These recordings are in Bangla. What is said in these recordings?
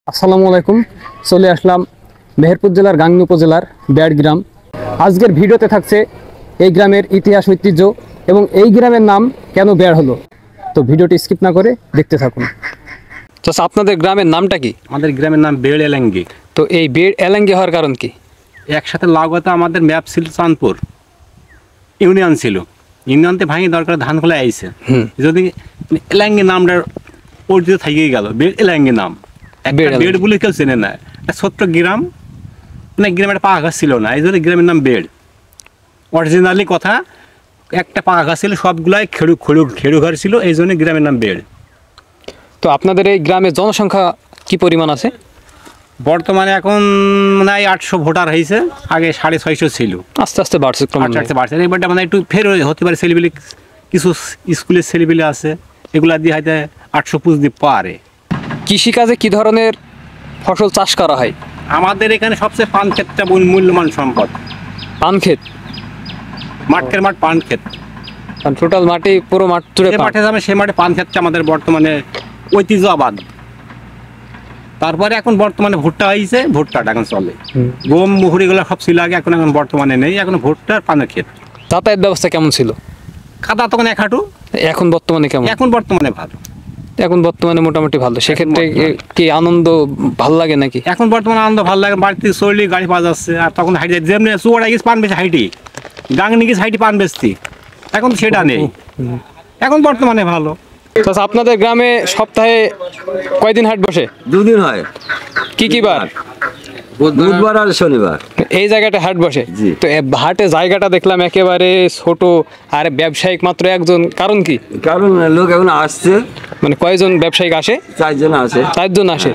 আসসালামু আলাইকুম। চলে আসলাম মেহেরপুর জেলার গাংনী উপজেলার বেড় গ্রাম। আজকের ভিডিওতে থাকছে এই গ্রামের ইতিহাস, ঐতিহ্য এবং এই গ্রামের নাম কেন বেড় হলো। তো ভিডিওটি স্কিপ না করে দেখতে থাকুন। তো আপনাদের গ্রামের নামটা কি? আমাদের গ্রামের নাম বেড় এলাঙ্গি। তো এই বেড় এলাঙ্গি হওয়ার কারণ কি? একসাথে লাগোতে আমাদের ম্যাপ ছিল চাঁদপুর ইউনিয়ন ছিল, ইউনিয়নতে ভাঙি দরকার ধান খোলা আইছে। যদি এলাঙ্গি নামটা পরিচিত থেকে গেল, বেড় এলাঙ্গি নাম। বেড় বলে কেউ চেনে না, একটা ছোট্ট গ্রাম, মানে গ্রামের একটা পাকা গাছ ছিল না, এই জন্য গ্রামের নাম বেড়। অরিজিনালি কথা, একটা পাকা গাছ ছিল, সবগুলাই খেড়ু ঘর ছিল, এই জন্য গ্রামের নাম বেড়। তো আপনাদের এই গ্রামের জনসংখ্যা কি পরিমাণ আছে? বর্তমানে এখন মানে 800 ভোটার হয়েছে, আগে 650 ছিল, আস্তে আস্তে বাড়ছে। বাড়ছে। এবারটা মানে একটু ফের হতে পারে, ছেলেপিলে কিছু স্কুলের ছেলেপিলে আছে, এগুলা দিয়ে হয়তো 800 পুষ দিয়ে পারে। কৃষিকাজে কি ধরনের ফসল চাষ করা হয়? আমাদের এখানে সবচেয়ে পান ক্ষেতটা মূল্যবান সম্পদ। পান ক্ষেত, মাঠের মাঠ পান ক্ষেত, টোটাল মাটি, পুরো মাঠ জুড়ে মাঠে যাবে সেই মাঠে পান ক্ষেতটা আমাদের বর্তমানে ঐতিহ্য আবাদ। তারপরে এখন বর্তমানে ভুট্টা হয়েছে, ভুট্টাটা এখন চলে। গম মুহুরিগুলো সব ছিল আগে, এখন বর্তমানে নেই, এখন ভুট্টা আর পানের ক্ষেত। যাতায়াত ব্যবস্থা কেমন ছিল? কাদা তখন এক হাঁটু। এখন বর্তমানে কেমন? এখন বর্তমানে ভালো। এখন বর্তমানে মোটামুটি ভালো। সেক্ষেত্রে কি আনন্দ ভালো লাগে নাকি? এখন বর্তমানে আনন্দ ভালো লাগে, বাড়িতে চললি গাড়ি পাওয়া যাচ্ছে। আর তখন হাইটে যেমনি চুয়াড়া গেছে পান বেশি হাইটি, গাংনি গেছে হাইটি পান বেশি, এখন সেটা নেই, এখন বর্তমানে ভালো। আপনাদের গ্রামে সপ্তাহে কয়দিন হাট বসে? 2 দিন হয়। কি কি বার? বুধবার আর শনিবার এই জায়গাটা হাট বসে। তো হাটে জায়গাটা দেখলাম একেবারে ছোট, আর ব্যবসায়িক মাত্র একজন। কারণ কি? কারণ লোক এখন আসছে। মানে কয়জন ব্যবসায়িক আসে? 4 জন আসে। 4 জন আসে।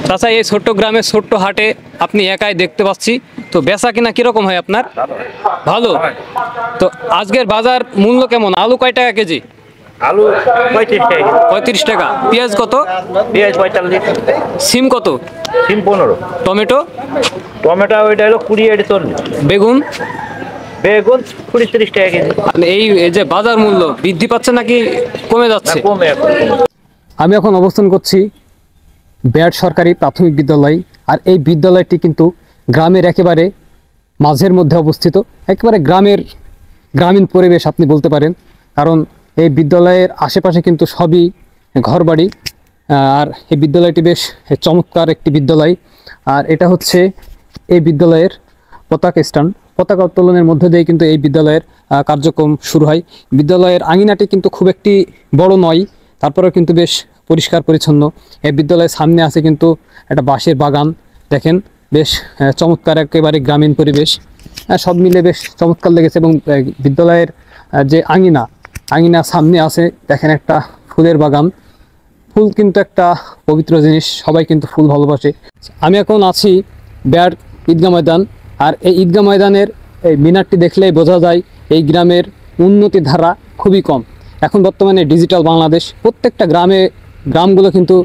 চাচা, এই ছোট্ট গ্রামের ছোট্ট হাটে আপনি একাই দেখতে পাচ্ছি, তো বেচা কিনা কিরকম হয় আপনার? ভালো। তো আজকের বাজার মূল্য কেমন? আলু কয় টাকা কেজি? আলু 35 টাকা। 35 টাকা। পেঁয়াজ কত? পেঁয়াজ 45। সিম কত? সিম 15। টমেটো? টমেটো ওইটা হলো 20 এটা 40। বেগুন? বেগুন 20-30 টাকা কেজি। এই যে বাজার মূল্য বৃদ্ধি পাচ্ছে নাকি কমে যাচ্ছে? কমে এখন। আমি এখন অবস্থান করছি বেড় সরকারি প্রাথমিক বিদ্যালয়। আর এই বিদ্যালয়টি কিন্তু গ্রামের একেবারে মাঝের মধ্যে অবস্থিত, একেবারে গ্রামীণ পরিবেশ আপনি বলতে পারেন। কারণ এই বিদ্যালয়ের আশেপাশে কিন্তু সবই ঘরবাড়ি। আর এই বিদ্যালয়টি বেশ চমৎকার একটি বিদ্যালয়। আর এটা হচ্ছে এই বিদ্যালয়ের পতাকা স্ট্যান্ড। পতাকা উত্তোলনের মধ্য দিয়ে কিন্তু এই বিদ্যালয়ের কার্যক্রম শুরু হয়। বিদ্যালয়ের আঙিনাটি কিন্তু খুব একটি বড় নয়, তারপরেও কিন্তু বেশ পরিষ্কার পরিচ্ছন্ন। এই বিদ্যালয়ের সামনে আছে কিন্তু একটা বাঁশের বাগান। দেখেন, বেশ চমৎকার একেবারে গ্রামীণ পরিবেশ। সব মিলে বেশ চমৎকার লেগেছে। এবং বিদ্যালয়ের যে আঙিনা সামনে আছে, দেখেন একটা ফুলের বাগান। ফুল কিন্তু একটা পবিত্র জিনিস, সবাই কিন্তু ফুল ভালোবাসে। আমি এখন আছি বেড় ঈদগাহ ময়দান। আর এই ঈদগাহ ময়দানের এই মিনারটি দেখলেই বোঝা যায় এই গ্রামের উন্নতির ধারা খুবই কম। এখন বর্তমানে ডিজিটাল বাংলাদেশ, প্রত্যেকটা গ্রামগুলো কিন্তু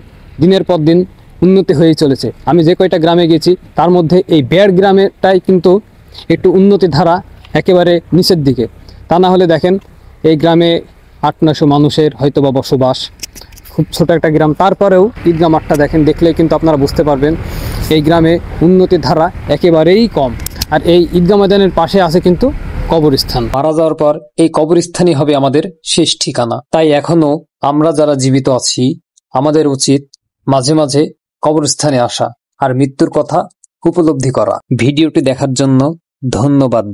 দিনের পর দিন উন্নতি হয়েই চলেছে। আমি যে কয়টা গ্রামে গেছি তার মধ্যে এই বেড় গ্রামেরটাই কিন্তু একটু উন্নতির ধারা একেবারে নিচের দিকে। তা না হলে দেখেন এই গ্রামে 800-900 মানুষের হয়তো বা বসবাস, খুব ছোট একটা গ্রাম। তারপরেও ঈদগাহ মাঠটা দেখেন, দেখলেই কিন্তু আপনারা বুঝতে পারবেন এই গ্রামে উন্নতির ধারা একেবারেই কম। আর এই ঈদগাহ ময়দানের পাশে আছে কিন্তু কবরস্থান। মারা যাওয়ার পর এই কবরস্থানই হবে আমাদের শেষ ঠিকানা। তাই এখনো আমরা যারা জীবিত আছি, আমাদের উচিত মাঝে মাঝে কবরস্থানে আসা আর মৃত্যুর কথা উপলব্ধি করা। ভিডিওটি দেখার জন্য ধন্যবাদ।